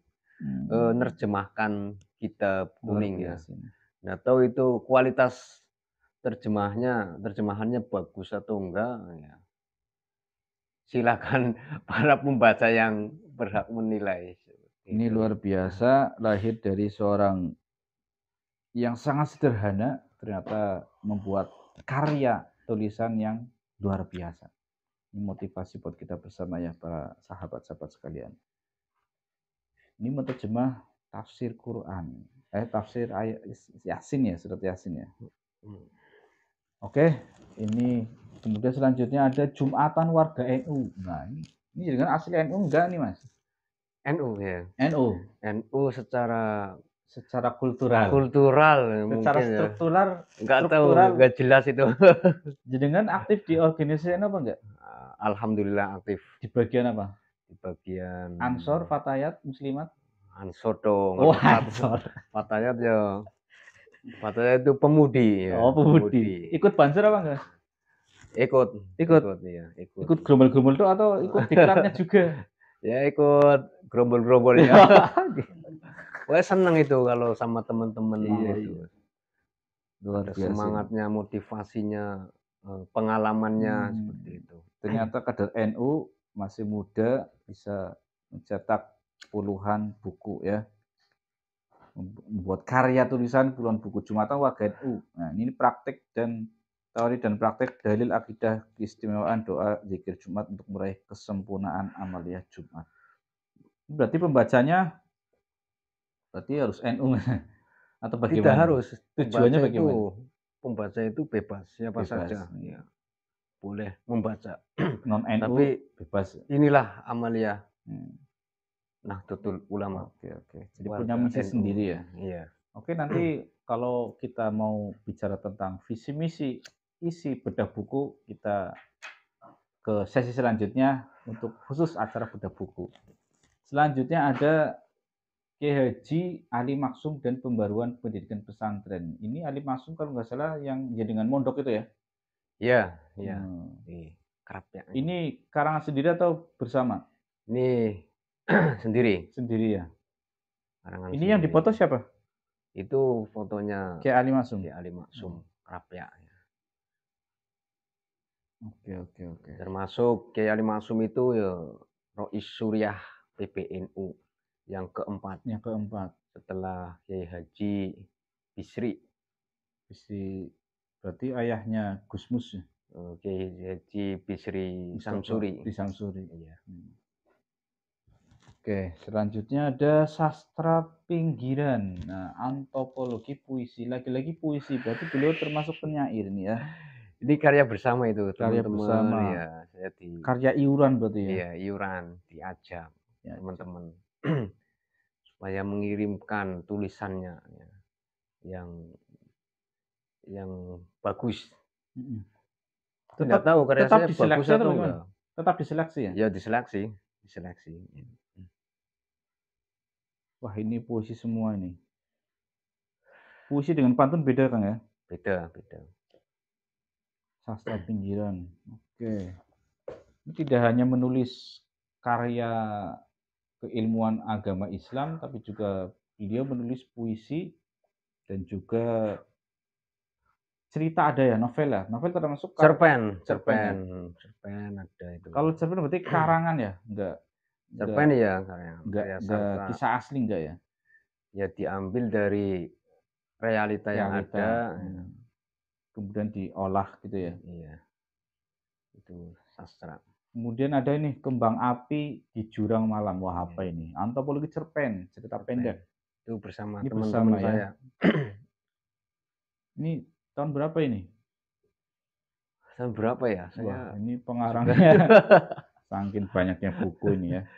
nerjemahkan kitab kuning ya. Nggak tahu itu kualitas terjemahannya bagus atau enggak ya. Silakan para pembaca yang berhak menilai. Ini luar biasa, lahir dari seorang yang sangat sederhana, ternyata membuat karya tulisan yang luar biasa. Ini motivasi buat kita bersama ya, para sahabat-sahabat sekalian. Ini menerjemah tafsir Quran, tafsir ayat Yasin ya, surat Yasin ya. Oke, ini kemudian selanjutnya ada Jumatan Warga NU. Nah, ini dengan asli NU enggak nih, Mas? NU ya. NU secara kultural. Secara struktural enggak tahu, enggak jelas itu. Jenengan aktif di organisasi apa enggak? Alhamdulillah aktif. Di bagian apa? Di bagian Ansor, Fatayat, Muslimat? Ansor dong. Oh, Ansor. Fatayat ya. Fatayat itu pemudi ya. Oh, pemudi. Ikut banser apa enggak? Ikut ya, ikut gerombol-gerombol itu atau ikut diklatnya juga? Ya ikut gerombol-gerombolnya. Wah seneng itu kalau sama teman-teman itu. luar ada biasa. semangatnya, motivasinya, pengalamannya, seperti itu. Ternyata kader NU masih muda bisa mencetak puluhan buku ya, membuat karya tulisan puluhan buku Jumatan warga NU. Nah, ini praktik dan teori dan praktik dalil akidah keistimewaan doa zikir Jumat untuk meraih kesempurnaan amaliyah Jumat. Berarti pembacanya berarti harus NU atau Tidak bagaimana? harus, Tujuannya bagaimana? pembaca itu bebas, siapa Bebas. saja ya boleh membaca. Non NU Tapi bebas. inilah amaliyah Hmm. Nahdlatul Ulama, Oke, oke. Jadi punya warga misi NU. sendiri ya. Iya. Oke, nanti kalau kita mau bicara tentang visi misi isi bedah buku, kita ke sesi selanjutnya untuk khusus acara bedah buku. Selanjutnya ada Kiai Haji Ali Maksum dan pembaruan pendidikan pesantren. Ini Ali Maksum kalau nggak salah yang dengan mondok itu ya? Iya, iya. Kerap ya. Ini karangan sendiri atau bersama? Ini sendiri. Sendiri ya. Karangan Ini yang sendiri. dipoto siapa? Itu fotonya Kiai Ali Maksum. Kiai Ali Maksum, kerap ya. Oke. Termasuk Kiai Ali Maksum itu ya Rois Suriah PBNU yang keempat. Yang keempat. Setelah Kiai Haji Bisri. Bisri berarti ayahnya Gus Mus ya? Kiai Haji Bisri Samsuri. Di Samsuri. Iya. Oke, selanjutnya ada sastra pinggiran. Nah, antropologi puisi. Lagi-lagi puisi, berarti beliau termasuk penyair nih ya. Ini karya bersama itu, Karya teman-teman bersama. ya. Saya Karya iuran berarti ya? Iya, iuran diajak teman-teman supaya mengirimkan tulisannya ya, yang bagus. Tidak tahu karya saya bagus atau enggak. Tetap diseleksi ya? Ya diseleksi. Wah, ini puisi semua ini. Puisi dengan pantun beda Kang ya? Beda. Sastra pinggiran. Oke. Ini tidak hanya menulis karya keilmuan agama Islam, tapi juga beliau menulis puisi dan juga cerita ada ya, novel ya. Novel termasuk cerpen ada itu. Kalau cerpen berarti karangan ya? Enggak. Cerpen ya karya kisah asli enggak ya? Ya diambil dari realita yang ada. Kemudian diolah gitu ya. Iya. Itu sastra. Kemudian ada ini Kembang Api di Jurang Malam. Wah, apa ini? Antropologi cerpen, cerita pendek. Itu bersama Ini teman-teman bersama saya. Ya. Ini tahun berapa ini? Tahun berapa ya? Wah, ini pengarangnya. Saking banyaknya buku ini ya.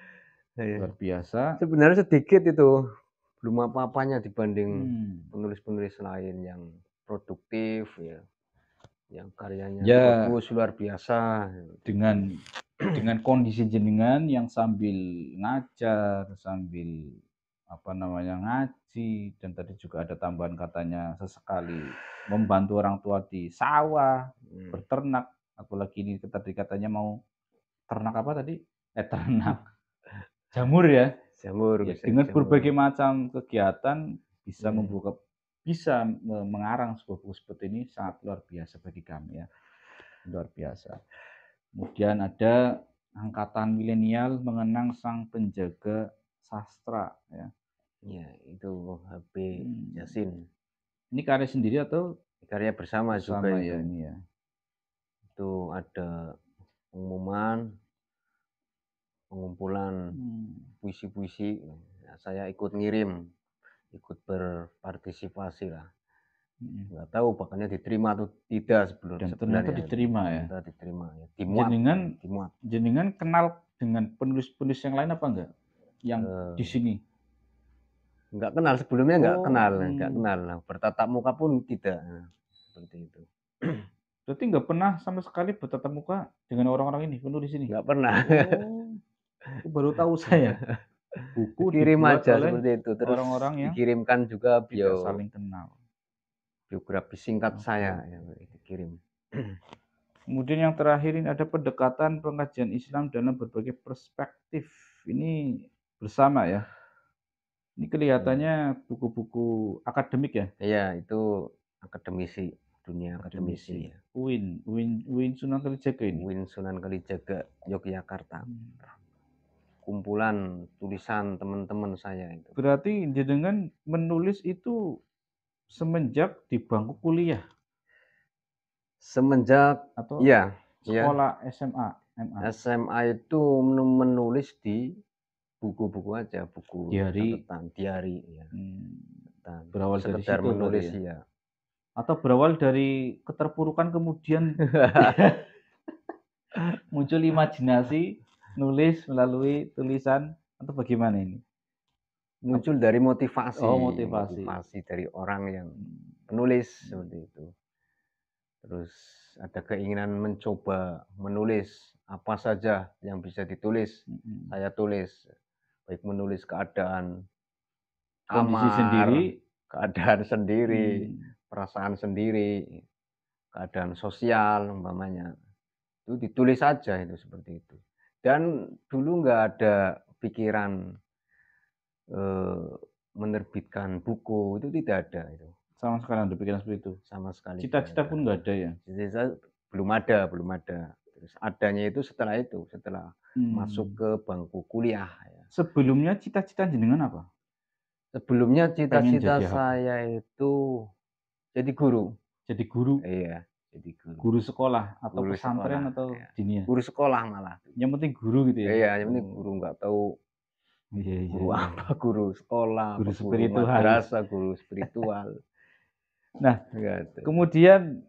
Luar biasa. Sebenarnya sedikit itu. Belum apa-apanya dibanding penulis-penulis lain yang produktif ya. Yang karyanya bagus, luar biasa. Dengan kondisi jenengan yang sambil ngajar, sambil ngaji, dan tadi juga ada tambahan katanya sesekali membantu orang tua di sawah, berternak, apalagi ini tadi katanya mau ternak apa tadi? Ternak jamur ya. Jamur. Ya, dengan berbagai macam kegiatan bisa mengarang sebuah buku seperti ini sangat luar biasa bagi kami ya. Luar biasa. Kemudian ada angkatan milenial mengenang sang penjaga sastra ya. Ya, itu HP Yasin. Ini karya sendiri atau karya bersama juga ya itu. Ini ya. Itu ada pengumpulan puisi-puisi. Ya, saya ikut ngirim, ikut berpartisipasi lah. Nggak tahu bahkannya diterima atau tidak sebelumnya. Ternyata diterima ya. Dimuat. Jenengan kenal dengan penulis-penulis yang lain apa enggak? Yang di sini? Nggak kenal sebelumnya, nggak kenal. Bertatap muka pun tidak. Seperti itu. Berarti nggak pernah sama sekali bertatap muka dengan orang-orang ini, penulis ini? Nggak pernah. Baru tahu saya. Buku kirim aja seperti itu. Terus orang-orang yang dikirimkan juga tidak saling kenal. Biografi singkat saya yang dikirim. Kemudian yang terakhir ini ada pendekatan pengajian Islam dalam berbagai perspektif. Ini bersama ya. Ini kelihatannya buku-buku akademik ya? Iya, itu akademisi, dunia akademisi Akademisi. ya. UIN Sunan Kalijaga ini? UIN Sunan Kalijaga, Yogyakarta. Hmm. Kumpulan tulisan teman-teman saya itu. Berarti jenengan menulis itu semenjak di bangku kuliah Semenjak atau ya, sekolah SMA, MA? SMA itu menulis di buku-buku aja, buku Diari. catatan, diari ya. Berawal dari Sekedar situ menulis berarti ya? ya. Atau berawal dari keterpurukan kemudian muncul imajinasi nulis melalui tulisan atau bagaimana ini? Muncul dari motivasi, Oh, motivasi. motivasi dari orang yang penulis seperti itu. Terus ada keinginan mencoba menulis apa saja yang bisa ditulis, saya tulis. Baik menulis keadaan Kondisi kamar, sendiri, keadaan sendiri, perasaan sendiri, keadaan sosial umpamanya. Itu ditulis saja itu seperti itu. Dan dulu nggak ada pikiran menerbitkan buku, itu tidak ada itu. sama sekali ada pikiran seperti itu. Sama sekali. Cita-cita pun nggak ada ya? Cita-cita belum ada. Terus adanya itu, setelah masuk ke bangku kuliah ya. Sebelumnya cita-cita jenengan apa? Sebelumnya Pengen cita-cita jadi apa? saya itu jadi guru. Jadi guru? Iya, jadi guru. Guru sekolah atau Guru pesantren sekolah, atau ya. dinia? Guru sekolah malah. Yang penting guru gitu ya? Iya, yang penting guru, nggak tahu Iya, guru apa, guru sekolah, Guru apa, guru spiritual. madrasah, guru spiritual. Nah, Gitu. kemudian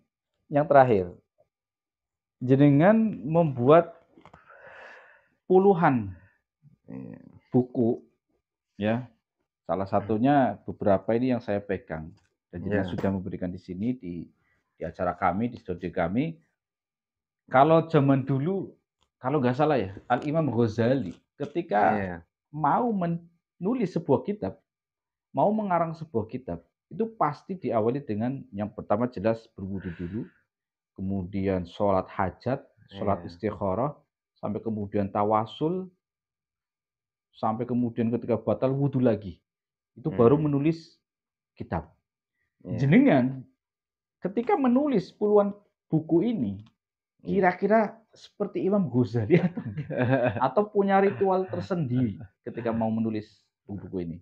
yang terakhir, jenengan membuat puluhan buku, ya. Salah satunya beberapa ini yang saya pegang dan jenengan Ya. sudah memberikan di sini di acara kami, di studio kami. Kalau zaman dulu, kalau nggak salah ya, Al Imam Ghazali ketika Iya. mau menulis sebuah kitab, mau mengarang sebuah kitab, itu pasti diawali dengan yang pertama jelas berwudu dulu, kemudian sholat hajat, sholat Iya. istikharah, sampai kemudian tawasul, sampai kemudian ketika batal wudu lagi. Itu baru menulis kitab. Iya. Jenengan ketika menulis puluhan buku ini, kira-kira seperti Imam Ghazali atau punya ritual tersendiri ketika mau menulis buku-buku ini?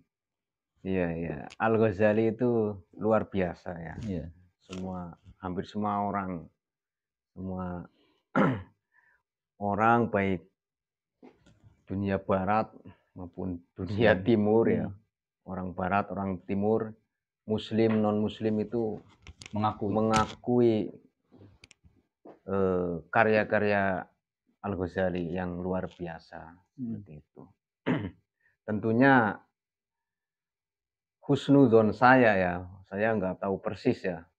Iya, iya. Al-Ghazali itu luar biasa ya. Iya. Hampir semua orang, orang baik dunia barat maupun dunia timur ya. Orang barat, orang timur, muslim, non-muslim itu mengakui karya-karya Al-Ghazali yang luar biasa seperti itu. Tentunya husnuzon saya nggak tahu persis ya.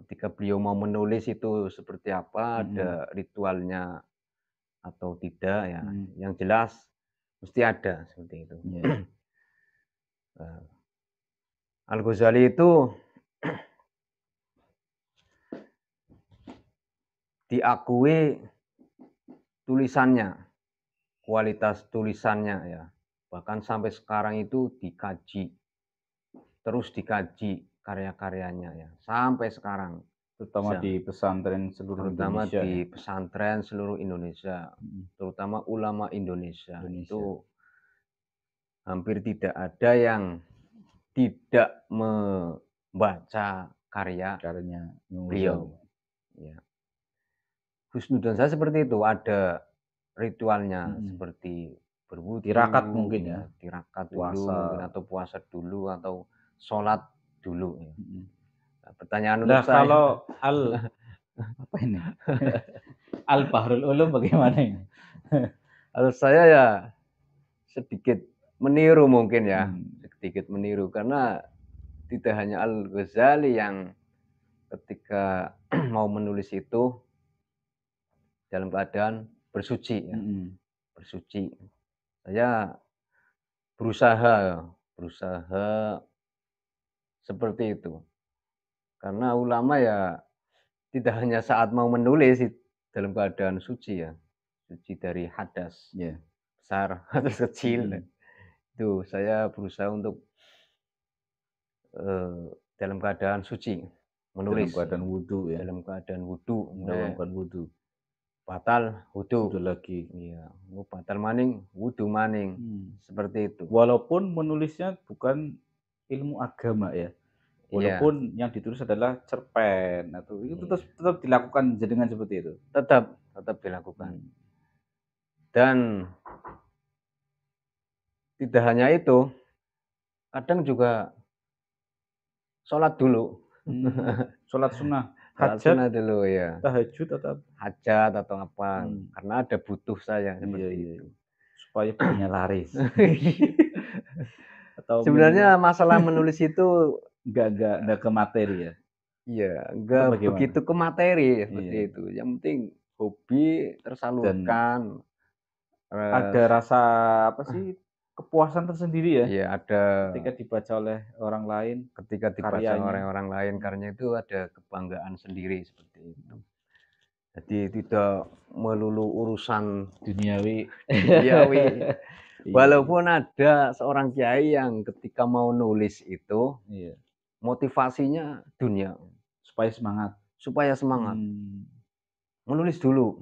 Ketika beliau mau menulis itu seperti apa, ada ritualnya atau tidak ya. Yang jelas mesti ada seperti itu. Al-Ghazali itu diakui tulisannya, kualitas tulisannya ya. Bahkan sampai sekarang itu terus dikaji karya-karyanya ya, sampai sekarang. Terutama di pesantren seluruh Indonesia. Terutama di pesantren seluruh Indonesia, terutama ulama Indonesia. Itu hampir tidak ada yang tidak membaca karyanya beliau. Ya. Husnuzon saya seperti itu, ada ritualnya seperti berwudu, tirakat mungkin ya, tirakat puasa dulu mungkin, atau puasa dulu, atau sholat dulu. Nah, pertanyaan nah, untuk saya, kalau apa ini? Al-Bahrul Ulum bagaimana ini? Kalau saya ya sedikit meniru mungkin ya, sedikit meniru, karena tidak hanya Al-Ghazali yang ketika mau menulis itu dalam keadaan bersuci ya. Bersuci. Saya berusaha seperti itu. Karena ulama ya tidak hanya saat mau menulis dalam keadaan suci ya. Suci dari hadas. Besar atau kecil. Itu saya berusaha untuk dalam keadaan suci. dalam menulis keadaan wudu ya, dalam keadaan wudu, melakukan wudu. batal wudu. Wudu lagi. Iya, batal maning, wudu maning. Seperti itu. Walaupun menulisnya bukan ilmu agama ya. Iya, Walaupun yang ditulis adalah cerpen atau itu tetap dilakukan dengan seperti itu. tetap dilakukan. Dan tidak hanya itu, kadang juga sholat dulu. Sholat sunnah, Sholat hajat, sunnah dulu ya. tahajud atau Hajat atau apa. Karena ada butuh saya iya, seperti iya. itu. Supaya bukunya laris. Atau Sebenarnya masalah menulis itu enggak ke materi ya. iya, Atau enggak bagaimana? begitu ke materi seperti Iya. itu. Yang penting hobi tersalurkan. Ada rasa apa sih, kepuasan tersendiri ya Iya, ada ketika dibaca oleh orang lain, ketika dibaca karyanya. oleh orang lain karyanya itu ada kebanggaan sendiri seperti itu. Jadi tidak melulu urusan duniawi. duniawi. Iya. Walaupun ada seorang kiai yang ketika mau nulis itu Iya. motivasinya dunia Supaya semangat. supaya semangat. Menulis dulu.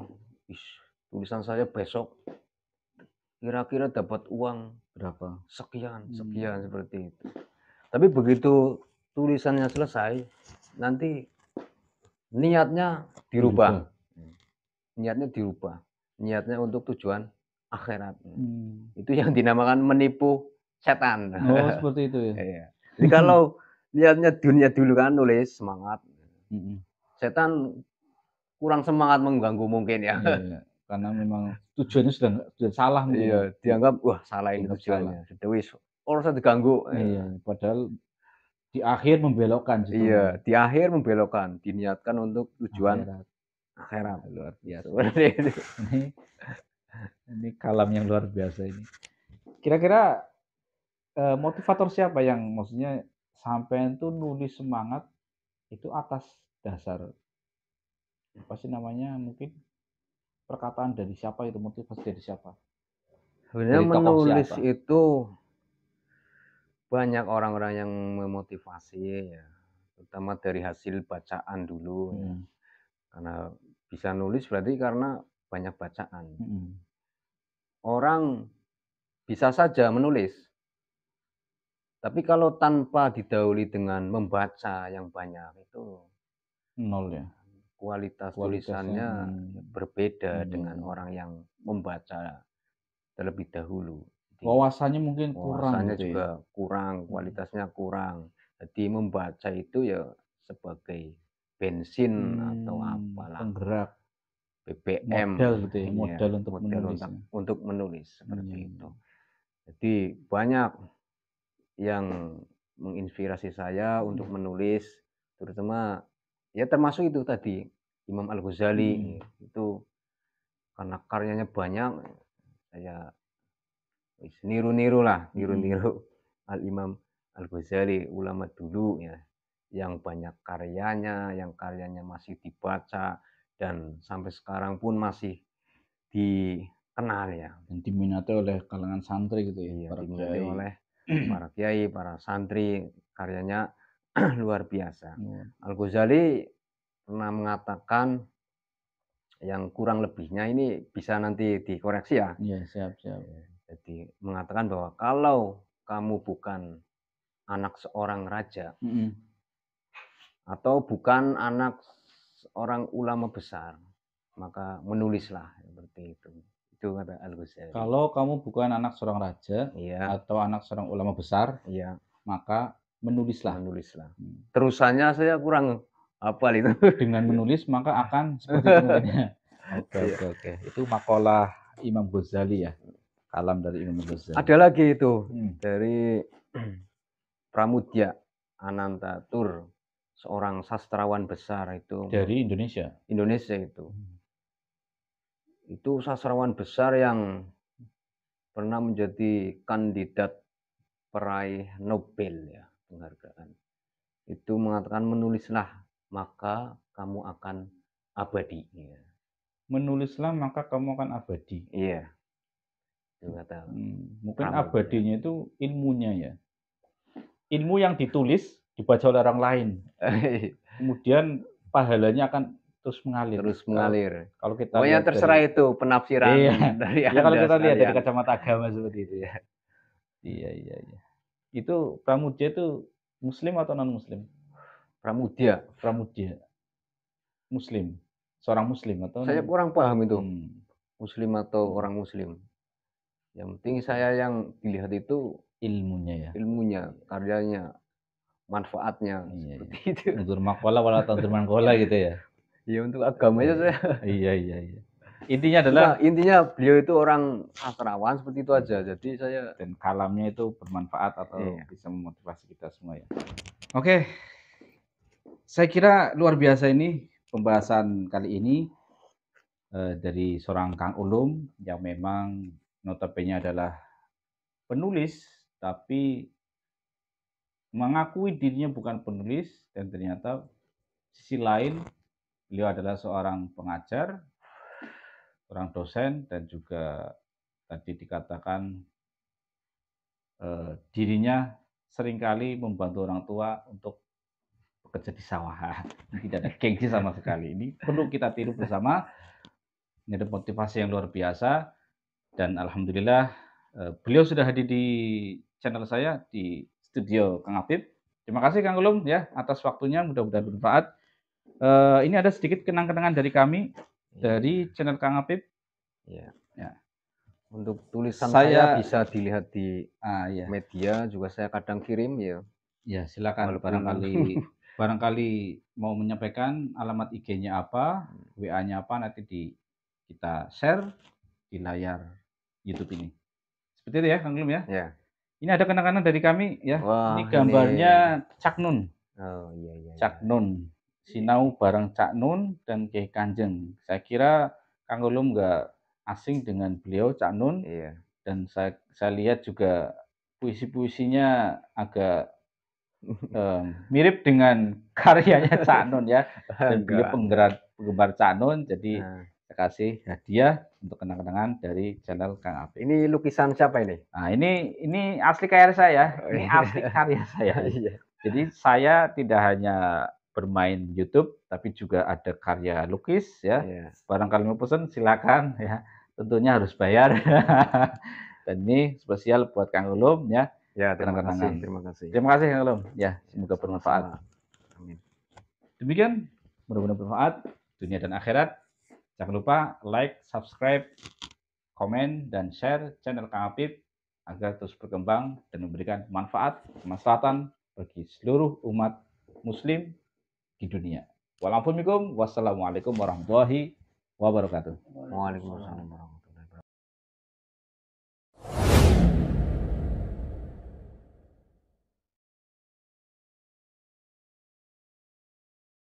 Tulisan saya besok kira-kira dapat uang Berapa? sekian seperti itu. Tapi begitu tulisannya selesai, nanti niatnya dirubah. Niatnya untuk tujuan akhirat. Itu yang dinamakan menipu setan. Oh, seperti itu ya. Iya. Jadi kalau niatnya dunia dulu kan nulis semangat. Setan kurang semangat mengganggu mungkin ya. Iya, karena memang tujuannya sudah salah mungkin. Iya, dianggap wah salah ini tujuannya. Sudah wis ora usah diganggu. Iya, padahal di akhir membelokkan justru. Iya, di akhir membelokkan, diniatkan untuk tujuan akhirat. Luar biasa. Seperti itu. Ini kalam yang luar biasa ini. Kira-kira motivator siapa yang maksudnya sampean tuh nulis semangat itu atas dasar apa sih namanya, mungkin perkataan dari siapa itu, motivasi dari siapa? Sebenarnya Dari tokoh menulis siapa? itu banyak orang-orang yang memotivasi ya, terutama dari hasil bacaan dulu ya. Karena bisa nulis berarti karena banyak bacaan. Orang bisa saja menulis, tapi kalau tanpa didahului dengan membaca yang banyak itu Nol ya. kualitas Kualitasnya, tulisannya berbeda dengan orang yang membaca terlebih dahulu. Jadi, wawasannya mungkin kurang wawasannya gitu ya. juga kurang, kualitasnya kurang. Jadi membaca itu ya sebagai bensin atau apalah, penggerak, BBM, modal gitu ya, iya, modal untuk modal menulis. untuk menulis seperti itu. Jadi banyak yang menginspirasi saya untuk menulis, terutama ya termasuk itu tadi Imam Al-Ghazali itu karena karyanya banyak, saya niru Al-Imam Al-Ghazali, ulama dulu ya, yang banyak karyanya, yang karyanya masih dibaca dan sampai sekarang pun masih dikenal ya. Dan diminati oleh kalangan santri gitu ya, Iya, para diminati kiai. oleh para kiai, para santri, karyanya luar biasa. Al-Ghazali pernah mengatakan yang kurang lebihnya ini bisa nanti dikoreksi ya. Iya, siap. Jadi mengatakan bahwa kalau kamu bukan anak seorang raja atau bukan anak seorang ulama besar, maka menulislah seperti itu. Itu kata Al-Ghazali. Kalau kamu bukan anak seorang raja atau anak seorang ulama besar, maka menulislah. Terusannya saya kurang hafal itu. Dengan menulis maka akan seperti itu mungkin. Oke. Itu makalah Imam Ghazali ya. Kalam dari Imam Ghazali. Ada lagi itu dari Pramudya Anantatur, seorang sastrawan besar itu dari Indonesia. Itu sastrawan besar yang pernah menjadi kandidat peraih Nobel ya, penghargaan. Itu mengatakan menulislah maka kamu akan abadi. Menulislah maka kamu akan abadi. Iya. Itu kata. Mungkin abadinya itu ilmunya ya. Ilmu yang ditulis dibaca oleh orang lain. kemudian pahalanya akan terus mengalir. Terus mengalir. Kalau kita Pokoknya lihat terserah dari itu penafsiran iya, dari ya kalau Anda kita lihat dari sekalian. kacamata agama seperti itu ya. Iya, iya, iya. Itu Pramudia itu muslim atau non muslim? Pramudia. Pramudia. Muslim. Seorang muslim atau Saya kurang paham itu. Muslim atau Hmm. orang muslim. Yang penting saya yang dilihat itu ilmunya ya. ilmunya, karyanya, manfaatnya, Iya, seperti iya. itu. Undur makola wala tandur mangkola gitu ya. Ya untuk agamanya saya. Iya, iya, iya. Intinya Cuma adalah intinya beliau itu orang sastrawan seperti itu aja. Jadi saya dan kalamnya itu bermanfaat atau iya. bisa memotivasi kita semua ya. Oke. Saya kira luar biasa ini pembahasan kali ini dari seorang Kang Ulum yang memang notabene adalah penulis tapi mengakui dirinya bukan penulis dan ternyata sisi lain beliau adalah seorang pengajar, seorang dosen dan juga tadi dikatakan dirinya seringkali membantu orang tua untuk bekerja di sawah. Tidak ada gengsi sama sekali. Ini perlu kita tiru bersama. Ini ada motivasi yang luar biasa dan alhamdulillah beliau sudah hadir di channel saya di studio Kang Apip. Terima kasih Kang Ulum ya atas waktunya, mudah-mudahan bermanfaat. Ini ada sedikit kenang-kenangan dari kami dari channel Kang Apip. Iya. Ya. Untuk tulisan saya bisa dilihat di iya. media juga saya kadang kirim ya. Ya, silakan Walaupun barangkali mau menyampaikan alamat IG-nya apa, WA-nya apa nanti kita share di layar YouTube ini. Seperti itu ya Kang Ulum ya. ya. Ini ada kenang-kenangan dari kami ya. Wah, ini gambarnya Cak Nun. Oh iya iya. Cak Nun. Sinau bareng Cak Nun dan Kiai Kanjeng. Saya kira Kang Ulum nggak asing dengan beliau Cak Nun. Iya. Dan saya lihat juga puisi-puisinya agak mirip dengan karyanya Cak Nun ya. Dan beliau penggemar Cak Nun. Jadi saya kasih hadiah untuk kenang-kenangan dari channel Kang Apip. Ini lukisan siapa ini? Nah, ini asli karya saya. Ini asli karya saya. Jadi saya tidak hanya bermain YouTube, tapi juga ada karya lukis ya. Barangkali mau pesan silakan ya. Tentunya harus bayar. Dan ini spesial buat Kang Ulum ya. Ya, terima kasih. Terima kasih. Terima kasih Kang Ulum. Ya, semoga bermanfaat. Amin. Demikian, mudah-mudahan bermanfaat dunia dan akhirat. Jangan lupa like, subscribe, komen, dan share channel Kang Apip agar terus berkembang dan memberikan manfaat, kemaslahatan bagi seluruh umat muslim di dunia. Wassalamualaikum warahmatullahi wabarakatuh. Waalaikumsalam.